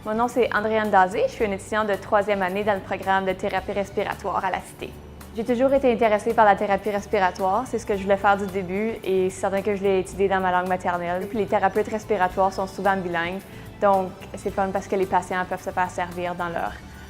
Mon nom, c'est Andréane Dazé. Je suis une étudiante de 3e année dans le programme de thérapie respiratoire à la Cité. J'ai toujours été intéressée par la thérapie respiratoire. C'est ce que je voulais faire du début et c'est certain que je l'ai étudié dans ma langue maternelle. Puis les thérapeutes respiratoires sont souvent bilingues, donc c'est fun parce que les patients peuvent se faire servir dans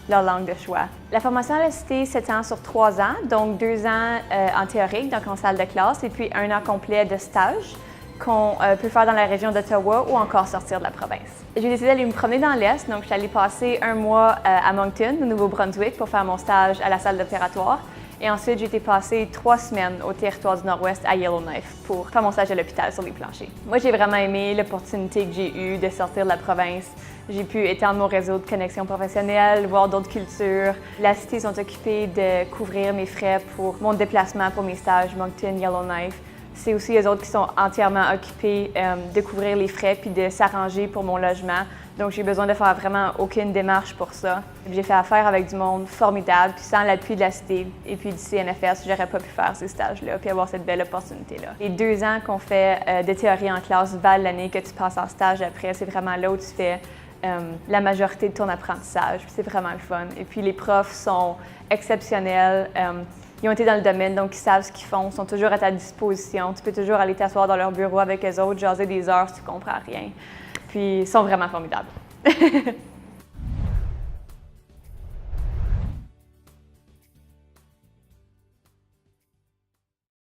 leur langue de choix. La formation à la Cité s'étend sur 3 ans, donc 2 ans en théorique, donc en salle de classe, et puis 1 an complet de stage qu'on peut faire dans la région d'Ottawa ou encore sortir de la province. J'ai décidé d'aller me promener dans l'Est, donc je suis allée passer 1 mois à Moncton, au Nouveau-Brunswick, pour faire mon stage à la salle d'opératoire. Et ensuite, j'ai été passer 3 semaines au territoire du Nord-Ouest à Yellowknife pour faire mon stage à l'hôpital sur les planchers. Moi, j'ai vraiment aimé l'opportunité que j'ai eue de sortir de la province. J'ai pu étendre mon réseau de connexions professionnelles, voir d'autres cultures. La Cité sont occupés de couvrir mes frais pour mon déplacement pour mes stages Moncton, Yellowknife. C'est aussi eux autres qui sont entièrement occupés de couvrir les frais puis de s'arranger pour mon logement. Donc, j'ai besoin de faire vraiment aucune démarche pour ça. J'ai fait affaire avec du monde formidable, puis sans l'appui de la Cité et puis du CNFS, j'aurais pas pu faire ces stages-là puis avoir cette belle opportunité-là. Les 2 ans qu'on fait de théorie en classe valent l'année que tu passes en stage après. C'est vraiment là où tu fais la majorité de ton apprentissage. C'est vraiment le fun. Et puis, les profs sont exceptionnels. Ils ont été dans le domaine, donc ils savent ce qu'ils font, sont toujours à ta disposition. Tu peux toujours aller t'asseoir dans leur bureau avec eux autres, jaser des heures si tu comprends rien. Puis ils sont vraiment formidables.